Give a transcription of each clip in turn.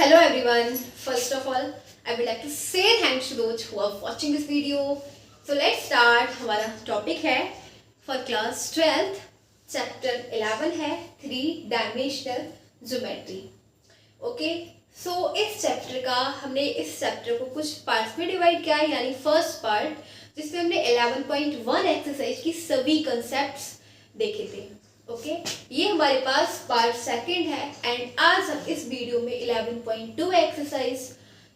Hello everyone. First of all, I would like to say thanks to those who are watching this video. So let's start. हमारा topic है for class 12th chapter 11 है 3 dimensional geometry. Okay, सो इस chapter का हमने इस chapter को कुछ parts में डिवाइड किया है. यानी फर्स्ट पार्ट जिसमें हमने 11.1 एक्सरसाइज की सभी कंसेप्ट्स देखे थे. ओके, ये हमारे पास पार्ट सेकंड है एंड आज हम इस वीडियो में 11.2 एक्सरसाइज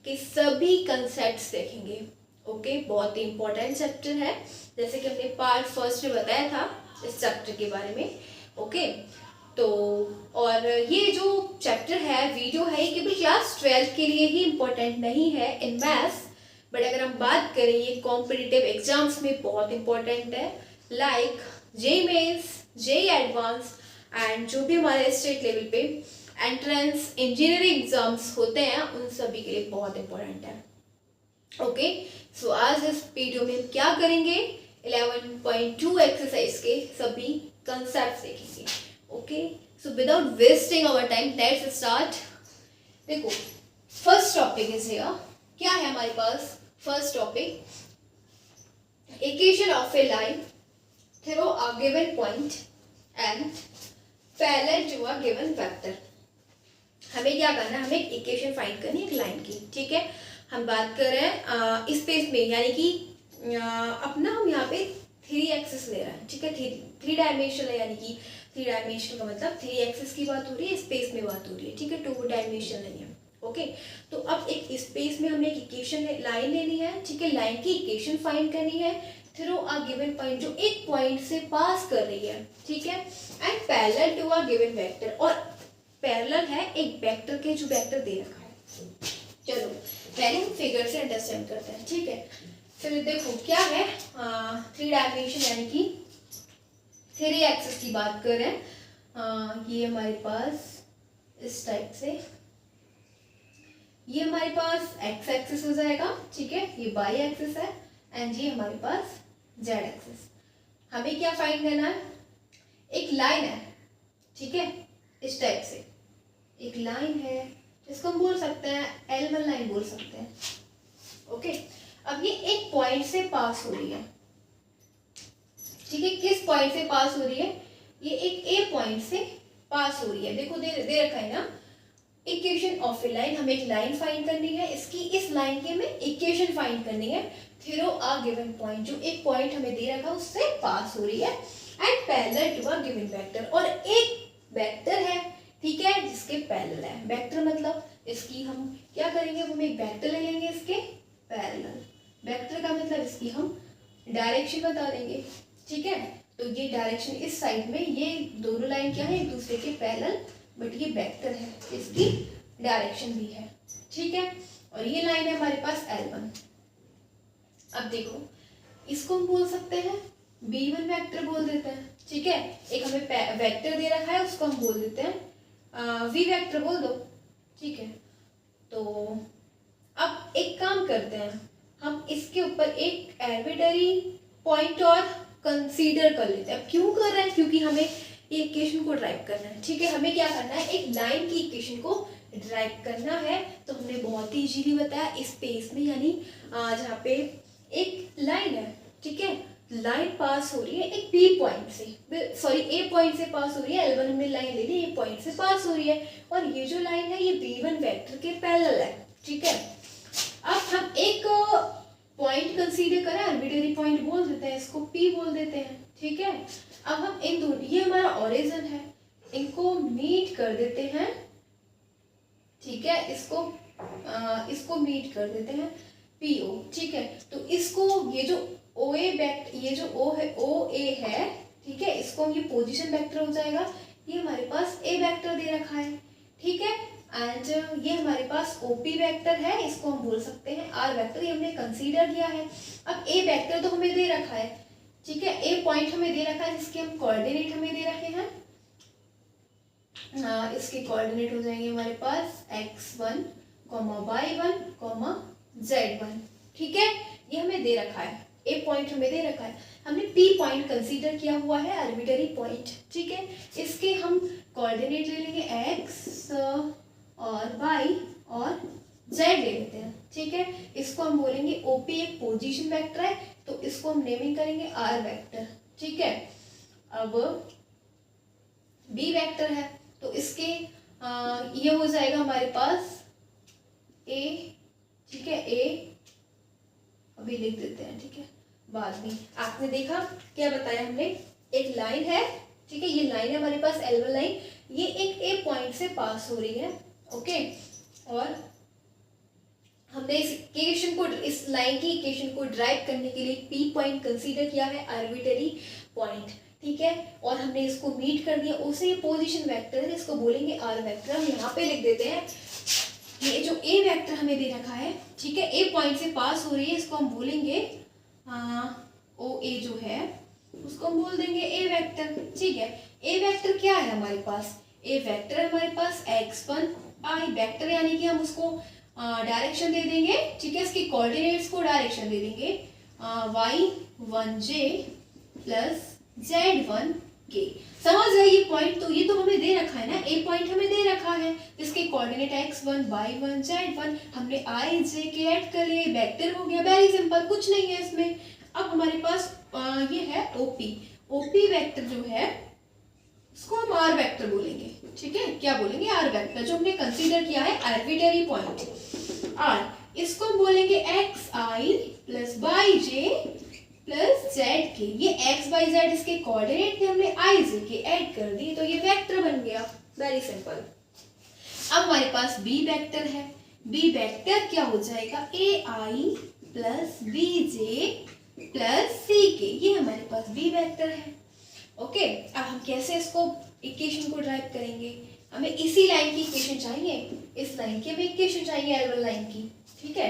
के सभी कंसेप्ट्स देखेंगे. ओके, बहुत ही इंपॉर्टेंट चैप्टर है जैसे कि हमने पार्ट फर्स्ट में बताया था इस चैप्टर के बारे में. ओके, तो और ये जो चैप्टर है वीडियो है ये केवल क्लास 12 के लिए ही इम्पोर्टेंट नहीं है इन मैथ्स, बट अगर हम बात करें ये कॉम्पिटिटिव एग्जाम्स में बहुत इंपॉर्टेंट है. Like JEE mains, JEE advance and जो भी हमारे स्टेट लेवल पे एंट्रेंस इंजीनियरिंग एग्जाम्स होते हैं उन सभी के लिए बहुत इंपॉर्टेंट है. ओके, सो आज इस वीडियो में हम क्या करेंगे 11.2 एक्सरसाइज के सभी कंसेप्ट देखेंगे. Okay, so without wasting our time let's start. देखो फर्स्ट टॉपिक इज हियर. क्या है हमारे पास first topic? Equation of a line through a given point and parallel to a given vector. हमें क्या करना है? हमें एक इक्वेशन फाइंड करनी है एक लाइन की. ठीक है, हम बात कर रहे हैं स्पेस में, यानी कि अपना हम यहाँ पे 3 एक्सिस ले रहे हैं. ठीक है, 3 डायमेंशन है, यानी कि 3 डायमेंशन का मतलब 3 एक्सिस की बात हो रही है, स्पेस में बात हो रही है. ठीक है, 2 डायमेंशन नहीं है. ओके, तो अब एक स्पेस में हमें एक इक्वेशन लाइन लेनी है. ठीक है, लाइन की इक्वेशन फाइंड करनी है थ्रू अ गिवन पॉइंट, जो एक पॉइंट से पास कर रही है. ठीक है, and parallel to a given vector, और पैरेलल है एक वेक्टर के जो वेक्टर दे रखा है. चलो पहले हम फिगर से अंडरस्टैंड करते हैं. ठीक है, फिर देखो क्या है 3 डायमेंशन यानी कि 3 एक्सिस की बात कर रहे हैं. ये हमारे पास इस टाइप से ये हमारे पास एक्स एक्सिस हो जाएगा. ठीक है, ये वाई एक्सिस है एंड ये हमारे पास जेड एक्सिस. हमें क्या फाइंड करना है? एक लाइन है. ठीक है, इस टाइप से एक लाइन है जिसको हम बोल सकते हैं L1 लाइन बोल सकते हैं. ओके, अब ये एक पॉइंट से पास हो रही है. ठीक है, किस पॉइंट से पास हो रही है? ये एक ए पॉइंट से पास हो रही है. देखो दे रखा है ना इक्वेशन ऑफ ए लाइन. हमें एक लाइन फाइंड करनी है, इसकी इस लाइन की हमें इक्वेशन फाइंड करनी है थ्रू अ गिवन पॉइंट, जो एक पॉइंट हमें दे रखा है उससे पास हो रही है and parallel to a given vector, और एक वेक्टर है. ठीक है, जिसके पैरेलल है. वेक्टर मतलब इसकी हम क्या करेंगे? हम एक वेक्टर ले लेंगे इसके पैरेलल. वेक्टर का मतलब इसकी हम डायरेक्शन बता देंगे. ठीक है, तो ये डायरेक्शन इस साइड में, ये दोनों लाइन क्या है? एक दूसरे के पैरेलल, बट ये वेक्टर है, इसकी डायरेक्शन भी है. ठीक है, और ये लाइन है हमारे पास L1. अब देखो इसको हम बोल सकते हैं B1 वेक्टर बोल देते हैं. ठीक है, एक हमें वेक्टर दे रखा है उसको हम बोल देते हैं V वेक्टर बोल दो. ठीक है, तो अब एक काम करते हैं, हम इसके ऊपर एक आर्बिट्ररी पॉइंट और कंसीडर कर लेते हैं. अब क्यों कर रहे हैं? क्योंकि हमें ये इक्वेशन को ड्राइव करना है. ठीक है, हमें क्या करना है? एक लाइन की इक्वेशन को ड्राइव करना है. तो हमने बहुत ही इजीली बताया स्पेस में, यानी जहाँ पे एक लाइन है. ठीक है, लाइन पास हो रही है एक बी पॉइंट से, सॉरी ए पॉइंट से पास हो रही है. L1 हमने लाइन ले ली, ए पॉइंट से पास हो रही है, और ये जो लाइन है ये B1 वेक्टर के पैरेलल है. ठीक है, अब हम एक पॉइंट कंसीडर करें, आर्बिट्ररी पॉइंट बोल देते हैं, इसको P बोल देते हैं. ठीक है, अब हम इन दोनों, ये हमारा ओरिजिन है, इनको मीट कर देते हैं. ठीक है, इसको मीट कर देते हैं PO. ठीक है, तो इसको ये जो OA वेक्टर, ये जो O है OA है. ठीक है, इसको ये पोजीशन वेक्टर हो जाएगा. ये हमारे पास A वेक्टर दे रखा है. ठीक है, एंड ये हमारे पास OP वेक्टर है, इसको हम बोल सकते हैं R वेक्टर. ये हमने कंसीडर किया है. अब A वेक्टर तो हमें दे रखा है. ठीक है, ए पॉइंट हमें दे रखा है जिसके हम कोऑर्डिनेट हमें दे रखे हैं. इसके कोऑर्डिनेट हो जाएंगे हमारे पास x1, y1, z1. ठीक है, ये हमें दे रखा है, ए पॉइंट हमें दे रखा है. हमने P पॉइंट कंसीडर किया हुआ है, आर्बिट्ररी पॉइंट. ठीक है, इसके हम कोऑर्डिनेट ले लेंगे x और y और जेड ले लेते हैं, ठीक है। इसको हम बोलेंगे ओपी एक पोजीशन वेक्टर है, तो इसको हम नेमिंग करेंगे आर वेक्टर, ठीक है। अब बी वेक्टर है, तो इसके ये हो जाएगा हमारे पास ए, ठीक है, ए अभी लिख देते हैं, ठीक है, बाद में। आपने देखा क्या बताया हमने, एक लाइन है, ठीक है, ये लाइन है हमारे पास L1 लाइन, ये एक ए पॉइंट से पास हो रही है, ओके। और हमने इस इक्वेशन को, इस लाइन की इक्वेशन को ड्राइव करने के लिए पी पॉइंट कंसीडर किया है, आर्बिट्ररी पॉइंट, ठीक है। और हमने इसको मीट कर दिया, उसे ये पोजीशन वेक्टर है, इसको बोलेंगे आर वेक्टर। हम यहाँ पे लिख देते हैं, ये जो ए वेक्टर हमें दे रखा है, ठीक है, ए पॉइंट से पास हो रही है, इसको हम बोलेंगे ओ ए जो है उसको हम बोल देंगे ए वेक्टर, ठीक है। ए वेक्टर क्या है हमारे पास, ए वेक्टर हमारे पास x1 i वेक्टर, यानी कि हम उसको डायरेक्शन दे देंगे, ठीक है, इसके कोऑर्डिनेट्स को डायरेक्शन दे देंगे y1j प्लस z1k। समझ गए ये पॉइंट, तो ये तो हमें दे रखा है ना, ए पॉइंट हमें दे रखा है, इसके कोऑर्डिनेट x1 y1 z1, हमने i j k ऐड कर लिए, वेक्टर हो गया, वेरी सिंपल, कुछ नहीं है इसमें। अब हमारे पास ये है ओपी, ओपी वेक्टर जो है इसको हम आर वेक्टर बोलेंगे, ठीक है, क्या बोलेंगे, आर वेक्टर, जो हमने कंसीडर किया है आर्बिट्ररी पॉइंट आर, इसको हम बोलेंगे एक्स आई प्लस वाई जे प्लस जेड के। ये एक्स वाई जेड इसके कोऑर्डिनेट थे, हमने आई जे के ऐड कर दिए, तो ये वेक्टर बन गया, वेरी सिंपल। अब हमारे पास बी वेक्टर है, बी वेक्टर क्या हो जाएगा, ए I plus B J plus C के, ये हमारे पास बी वेक्टर है, ओके। अब हम कैसे इसको इक्वेशन को ड्राइव करेंगे, हमें इसी लाइन की इक्वेशन चाहिए, इस लाइन की हमें इक्वेशन चाहिए, L1 लाइन की, ठीक है।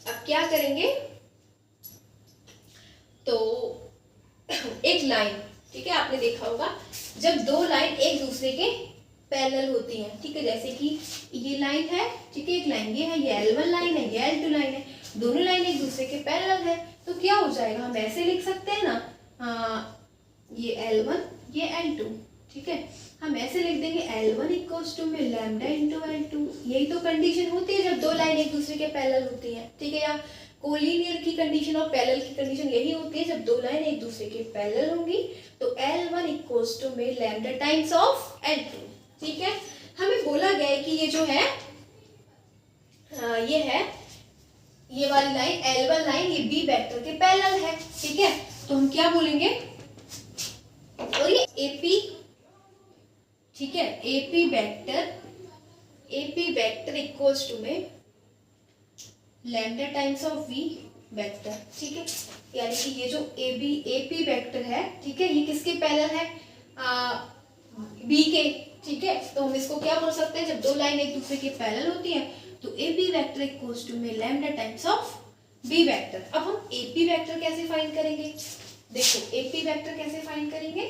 अब क्या करेंगे, तो एक लाइन, ठीक है, आपने देखा होगा जब दो लाइन एक दूसरे के पैरेलल होती हैं, ठीक है, जैसे कि ये लाइन है, ठीक है, एक लाइन ये है, ये L1 लाइन है, ये L2 लाइन है, दोनों लाइन एक दूसरे के पैरेलल है, तो क्या हो जाएगा, हम ऐसे लिख सकते हैं ना, ये L1 ये L2, ठीक है, हम ऐसे लिख देंगे L1 इक्वल्स टू में लैम्डा इंटू L2। यही तो कंडीशन होती है जब दो लाइन एक दूसरे के पैरेलल होती हैं, ठीक है, या कोलिनियर की कंडीशन और पैरेलल की कंडीशन यही होती है, जब दो लाइन एक दूसरे के पैरेलल होंगी तो L1 इक्वल्स टू में लैम्डा टाइम्स ऑफ L2, ठीक है। हमें बोला गया है कि ये जो है ये है, ये वाली लाइन L1 लाइन ये बी वेक्टर के पैरेलल है, ठीक है, तो हम क्या बोलेंगे, और ये AP, ठीक है, AP वेक्टर इक्वल्स टू में lambda times of V vector, ठीक है, यानी कि ये जो AP वेक्टर है, ठीक है, ये किसके पैरेलल है, B के, ठीक है, तो हम इसको क्या बोल सकते हैं, जब दो लाइन एक दूसरे के पैरेलल होती हैं तो AP वेक्टर इक्वल्स टू में lambda times of B vector. अब हम AP वेक्टर कैसे फाइंड करेंगे, देखो AP वेक्टर कैसे फाइंड करेंगे,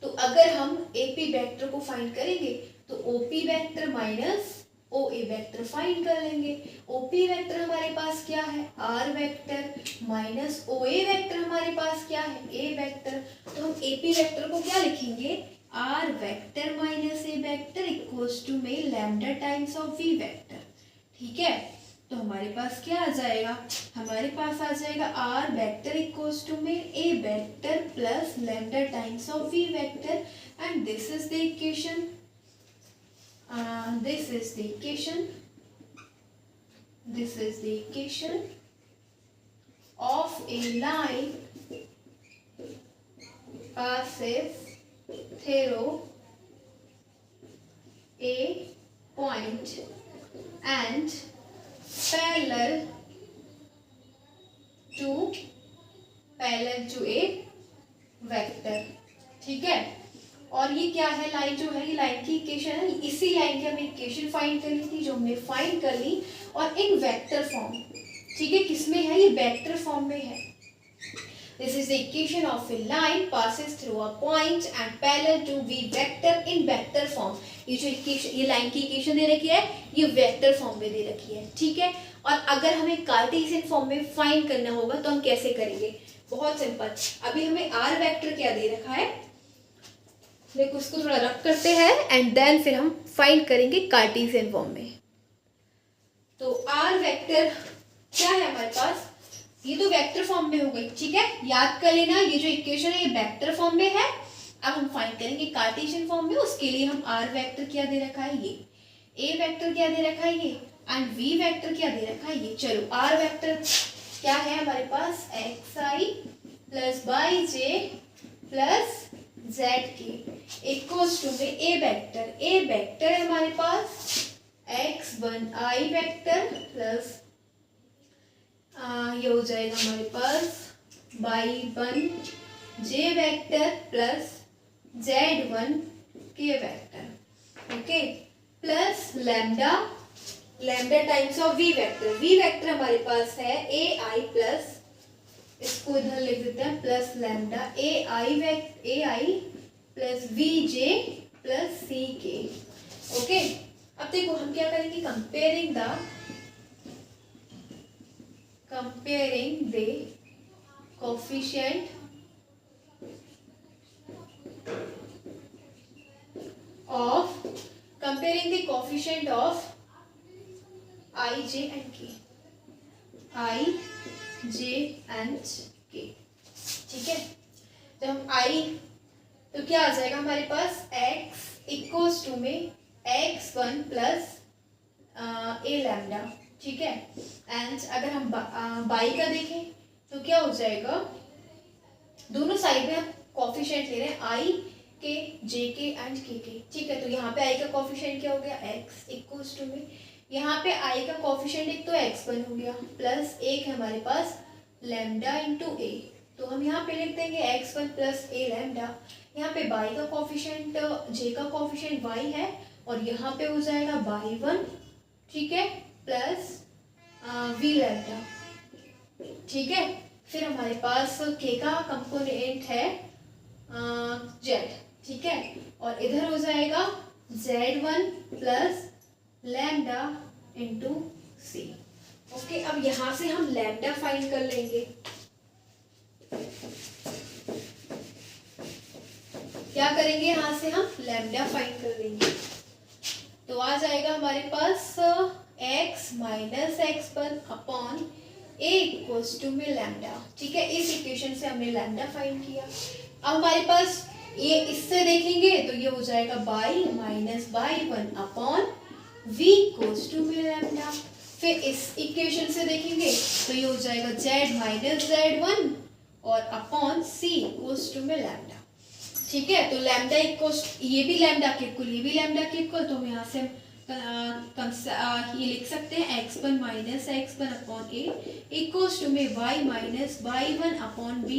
तो अगर हम AP वेक्टर को फाइंड करेंगे तो OP vector minus OA vector find कर लेंगे। OP वेक्टर हमारे पास क्या है, R vector minus OA vector हमारे पास क्या है, A वेक्टर, तो हम AP वेक्टर को क्या लिखेंगे, R vector minus A vector equals to में lambda times of V vector, ठीक है। तो हमारे पास क्या आ जाएगा, हमारे पास आ जाएगा R वेक्टर इक्वल्स टू में A vector plus lambda times of V vector, and this is the equation, this is the equation of a line passes through a point and parallel to a vector, ठीक है। और ये क्या है, line जो है, ये लाइन की इक्वेशन है, इसी लाइन की हमें इक्वेशन फाइंड करनी थी, जो हमने फाइंड कर ली, और इन वेक्टर फॉर्म, ठीक है, किसमें है, ये वेक्टर फॉर्म में है। This is the equation of a line passes through a point and parallel to V vector in vector form. ये जो इक्वेशन, ये लाइन की इक्वेशन दे रखी है, ये वेक्टर फॉर्म में दे रखी है, ठीक है। और अगर हमें कार्टेशियन फॉर्म में फाइंड करना होगा तो हम कैसे करेंगे, बहुत सिंपल। अभी हमें R वेक्टर क्या दे रखा है, देखो उसको थोड़ा रफ करते हैं एंड देन फिर हम फाइंड करेंगे कार्टेशियन फॉर्म में। तो आर वेक्टर क्या है हमारे पास, ये तो वेक्टर फॉर्म में हो गई, ठीक है, याद कर लेना ये जो इक्वेशन है ये वेक्टर फॉर्म में है। अब हम फाइंड करेंगे कार्टेशियन फॉर्म में, उसके लिए हम आर वेक्टर क्या दे रखा है ये, ए वेक्टर क्या दे रखा है ये, एंड वी वेक्टर क्या दे रखा है ये। चलो आर वेक्टर क्या है हमारे पास, एक्स आई प्लस वाई जे प्लस जेड के इक्वल्स टू में ए वेक्टर है हमारे पास x1 आई वेक्टर प्लस ये हो जाएगा हमारे पास y1 जे वेक्टर प्लस z1 के vector, okay, plus lambda times of V vector हमारे पास है ए आई प्लस, इसको इधर लिख देते हैं, plus lambda A I plus V J plus C K, okay. अब देखो हम क्या करेंगे, comparing the coefficient of I J and K, ठीक है। जब हम आई तो क्या आ जाएगा हमारे पास x इक्वल्स टू में x1 प्लस ए लैम्डा, ठीक है। एंड अगर हम बाई का देखें तो क्या हो जाएगा, दोनों साइड में हम कोफिशिएंट ले रहे हैं आई के, जे के एंड के, ठीक है। तो यहाँ पे आई का कोफिशिएंट क्या हो गया, x इक्वल्स टू में, यहाँ पे आई का कोफिशिएंट एक तो x1 हो गया प्लस एक है हमारे पास लैम्डा इंटू ए, तो हम यहाँ पे लिख देंगे x1 प्लस ए लैम्डा। यहाँ पे y का कोफिशिएंट j का कोफिशिएंट y है और यहाँ पे हो जाएगा y1, ठीक है, प्लस v लैम्डा, ठीक है। फिर हमारे पास k का कंपोनेंट है z, ठीक है, और इधर हो जाएगा z1 प्लस लैम्डा इंटू सी, ओके। अब यहाँ से हम लैम्डा फाइंड कर लेंगे, क्या करेंगे, यहाँ से हम लैम्डा फाइंड कर लेंगे। तो आ जाएगा हमारे पास x minus x1 upon a equals to में लैम्डा, ठीक है। इस इक्वेशन से हमने लैम्डा फाइंड किया। अब हमारे पास ये इससे देखेंगे तो ये हो जाएगा y minus y1 upon v equals to में लैम्डा। फिर इस इक्वेशन से देखेंगे तो ये हो जाएगा z माइनस z1 और अपॉन c इक्वल्स टू में लैम्डा, ठीक है। तो लैम्डा इक्वल्स, ये भी लैम्डा के इक्वल ये भी लैम्डा के इक्वल, तो हम यहाँ से ये लिख सकते हैं x1 minus x1 upon a equals to में y minus y1 upon b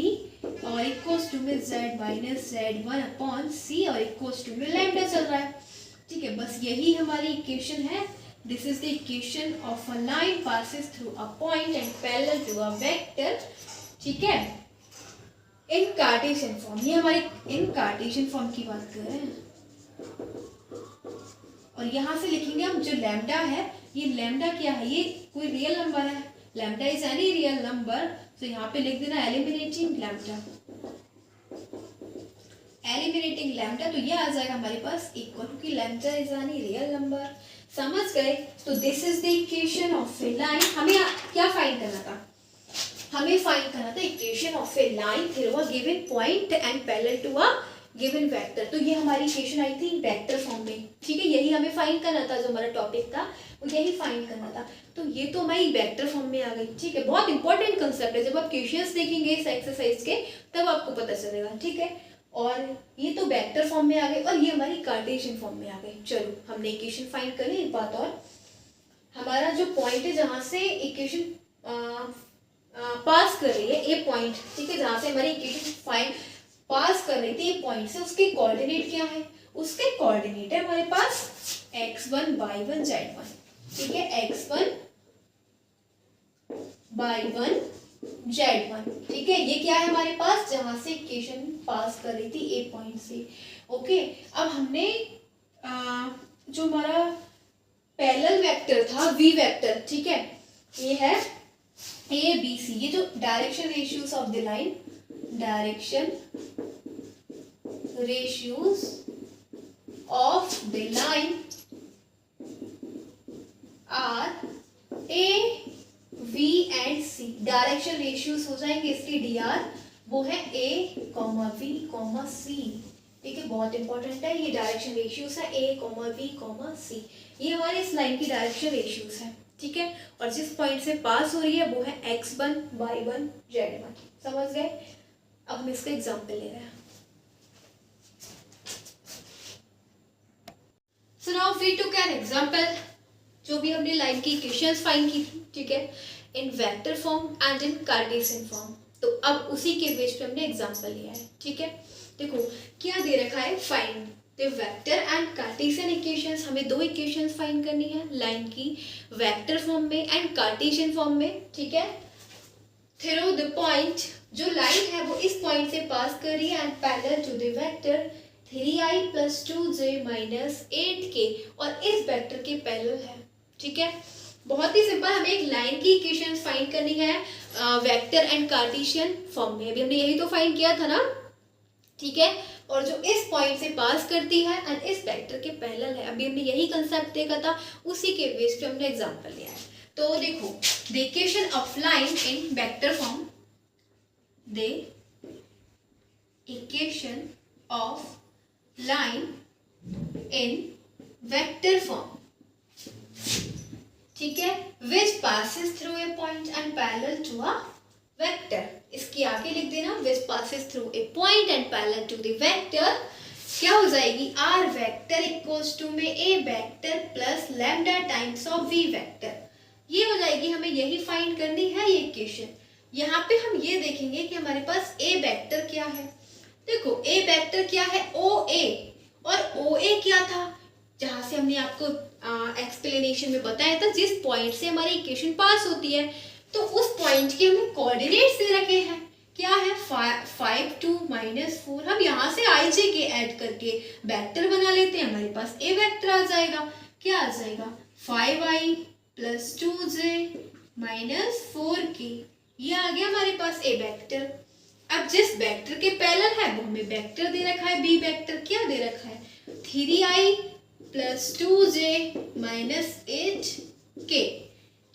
और इक्वल्स टू में z minus z1 upon c और इक्वल्स टू में लैम्डा चल रहा है, ठीक है। बस यही हमारी इक्वेशन है। This is the equation of a line passes through a point and parallel to a vector, ठीक है, इन कार्टेशियन फॉर्म। ये हमारे इन कार्टेशियन फॉर्म की बात कर रहे हैं। और यहाँ से लिखेंगे हम जो लैम्डा है, ये लैम्डा क्या है, ये कोई रियल नंबर है, lambda is any real number, तो यहाँ पे लिख देना एलिमिनेटिंग लैम्डा, तो ये आ जाएगा हमारे पास इक्वल टू कि lambda is any real number. समझ गए। तो this is the equation of a line. हमें क्या फाइंड करना था, हमें फाइंड करना था equation of a line through a given point and parallel to a given vector. तो ये हमारी इक्वेशन आई थी वेक्टर फॉर्म में, ठीक है। यही हमें फाइंड करना था, जो हमारा टॉपिक था वो यही फाइंड करना था। तो ये तो हमारी वेक्टर फॉर्म में आ गई, ठीक है। बहुत इंपॉर्टेंट कंसेप्ट है, जब आप क्वेश्चंस देखेंगे इस एक्सरसाइज के तब आपको पता चलेगा, ठीक है। और ये तो वेक्टर फॉर्म में आ गई और ये हमारी कार्टेशियन फॉर्म में आ गई। चलो हमने इक्वेशन फाइंड कर ली। एक बात और, हमारा जो पॉइंट है जहाँ से इक्वेशन पास कर रही है, ए पॉइंट, ठीक है, जहाँ से हमारी इक्वेशन फाइंड पास कर रही थी, ए पॉइंट से उसके कोऑर्डिनेट क्या है, उसके कोऑर्डिनेट है हमारे पास x1 y1 z1, ठीक है, x1 y1 z1, ठीक है। ये क्या है हमारे पास, जहां से इक्वेशन पास कर रही थी ए पॉइंट से, ओके। अब हमने जो हमारा पैरेलल वेक्टर था v वेक्टर, ठीक है, ये है ए बी सी, ये जो direction ratios of the line, direction ratios the line are A B and C, direction ratios हो जाएंगे इसके डी आर, वो है A comma B comma C. ठीक है, बहुत इंपॉर्टेंट है ये डायरेक्शन रेशियोज है, A comma B comma C, ये हमारे इस लाइन की डायरेक्शन रेशियोज है। ठीक है, और जिस पॉइंट से पास हो रही है वो है x1 y1 z1। समझ गए? अब हम इसका एग्जांपल ले रहे हैं। So now we took an example, जो भी हमने लाइन की इक्वेशंस फाइंड की थी, ठीक है, इन vector form and in Cartesian form. तो अब उसी के बेस पे हमने एग्जांपल लिया है। ठीक है, देखो क्या दे रखा है, find the vector and Cartesian equations. हमें दो इक्वेशंस फाइंड करनी है लाइन की वेक्टर फॉर्म में एंड कार्टेशियन फॉर्म में। ठीक है, थ्रू द पॉइंट, जो लाइन है वो इस पॉइंट से पास कर रही है and parallel to the vector 3i + 2j - 8k, और इस वेक्टर के पैरेलल है। ठीक है, बहुत ही सिंपल, हमें एक लाइन की इक्वेशंस फाइंड करनी है वेक्टर एंड कार्टेशियन फॉर्म में। अभी हमने यही तो फाइंड किया था ना। ठीक है, और जो इस पॉइंट से पास करती है एंड इस वेक्टर के पैरेलल है। अभी हमने यही कंसेप्ट देखा था, उसी के बेस पे हमने एग्जांपल लिया है। तो देखो, the equation of line in vector form, the equation of line in vector form, ठीक है, which passes through a point and parallel to a vector. इसके आगे लिख देना which passes through a point and parallel to the vector. क्या हो जाएगी, R vector equals to में A vector plus lambda times of V vector. ये हो जाएगी, हमें यही फाइंड करनी है ये इक्वेशन। यहाँ पे हम ये देखेंगे कि हमारे पास ए वेक्टर क्या है। देखो ए वेक्टर क्या है, ओ ए, और ओ ए क्या था, जहां से हमने आपको एक्सप्लेनेशन में बताया था, जिस पॉइंट से हमारी इक्वेशन पास होती है, तो उस पॉइंट के हमें कोऑर्डिनेट्स दे रखे हैं। क्या है, 5 2 -4। हम यहाँ से आई जे के ऐड करके वेक्टर बना लेते हैं, हमारे पास ए वेक्टर आ जाएगा। क्या आ जाएगा, 5i + 2j - 4k, ये आ गया हमारे पास ए वेक्टर। अब जिस वेक्टर के पैरेलल है वो हमें वेक्टर दे रखा है, बी वेक्टर। क्या दे रखा है, 3i + 2j - 8k।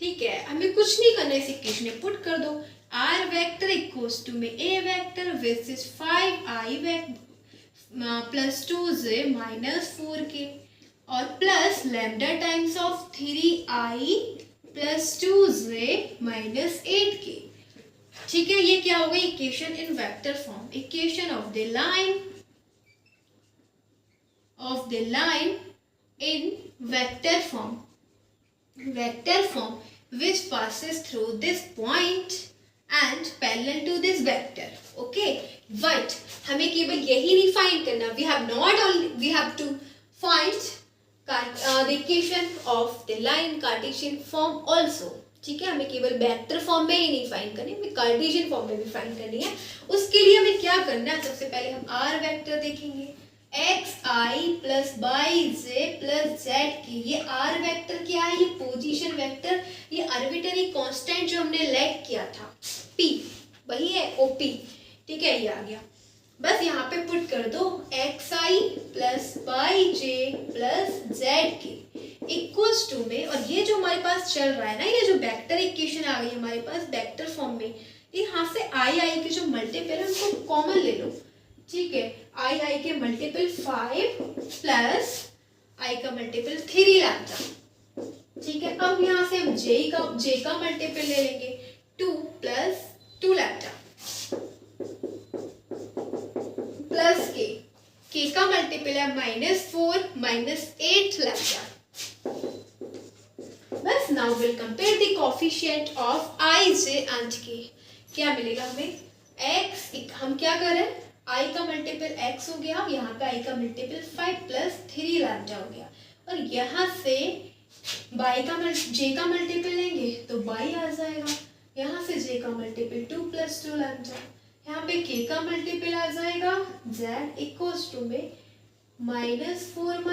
ठीक है, हमें कुछ नहीं करना, इस इक्वेशन में पुट कर दो, आर वेक्टर इक्वल्स टू में A vector which is 5i + 2j - 4k, और plus lambda times of 3i + 2j - 8k। ठीक है, ये क्या हो गई, equation in vector form, equation of the line in vector form which passes through this point and parallel to this vector. Okay, but हमें केवल यही नहीं फाइंड करना, we have to find the equation of the line Cartesian form also. ठीक है, हमें केवल vector form में ही नहीं फाइंड करनी, हमें कार्टेशियन फॉर्म में भी फाइंड करनी है। उसके लिए हमें क्या करना है, सबसे पहले हम आर वेक्टर देखेंगे, xi + yj + zk। ये आर वेक्टर क्या है, ये पोजीशन वेक्टर, ये आर्बिट्ररी कांस्टेंट जो हमने लेट किया था, p वही है, OP। ठीक है, ये आ गया, बस यहाँ पे पुट कर दो xi + yj + zk equals to में, और ये जो हमारे पास चल रहा है ना, ये जो वेक्टर इक्वेशन आ गई हमारे पास वेक्टर फॉर्म में, यहाँ से आई के जो मल्टीपल है उनको कॉमन ले लो। ठीक है, आई के मल्टीपल 5 प्लस आई का मल्टीपल 3 लैम्डा। ठीक है, अब यहाँ से हम जे का मल्टीपल ले लेंगे 2 + 2 लैम्डा प्लस के का मल्टीपल है -4 - 8 लैम्डा। बस now will compare the coefficient of I J and के। क्या मिलेगा हमें, x, हम क्या कर रहे हैं, i का मल्टीपल x हो गया, यहाँ पे i का मल्टीपल 5 + 3 लैम्डा हो गया, और यहाँ से j का मल्टीपल लेंगे तो y आ जाएगा, यहाँ से j का मल्टीपल 2 + 2 लैम्डा, यहाँ पे k का मल्टीपल आ जाएगा z इक्वल्स टू में -4 -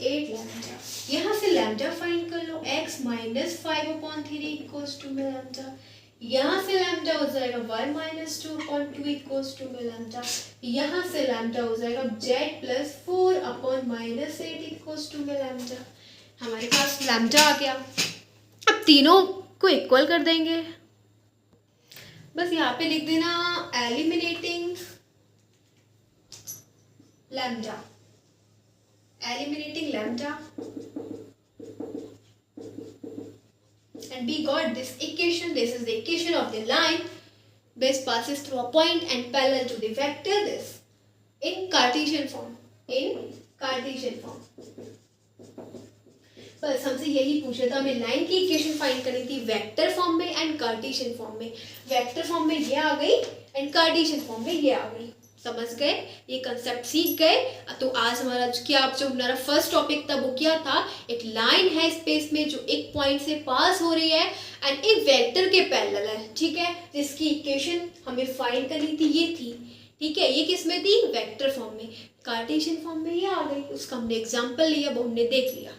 8 लैम्डा। यहाँ से लैम्डा फाइंड कर लो, x -5/3 इक्वल्स टू में लैम्डा, यहाँ से लैम्डा हो जाएगा 1 - 2/2 इक्वल्स टू में लैम्डा, यहाँ से लैम्डा हो जाएगा z + 4/-8 इक्वल्स इक्वल्स टू में लैम्डा, हमारे पास लैम्डा आ गया। अब तीनों को इक्वल कर देंगे, बस यहाँ पे लिख देना eliminating lambda, eliminating lambda, and we got this equation. This is the equation of the line which passes through a point and parallel to the vector, this in Cartesian form, in Cartesian form. बस हमसे यही पूछा था, हमें line की equation find करनी थी vector form में एंड कार्टेशियन फॉर्म में। वेक्टर फॉर्म में ये आ गई एंड कार्टेशियन फॉर्म में ये आ गई। समझ गए, ये कंसेप्ट सीख गए। तो आज हमारा क्या जो हमारा फर्स्ट टॉपिक था वो क्या था, एक लाइन है स्पेस में जो एक पॉइंट से पास हो रही है एंड एक वेक्टर के पैरेलल है, ठीक है, जिसकी इक्वेशन हमें फाइंड करनी थी, ये थी, ठीक है। ये किस में थी, वेक्टर फॉर्म में। कार्टेशियन फॉर्म में ये आ गई, उसका हमने एग्जाम्पल लिया, वो हमने देख लिया।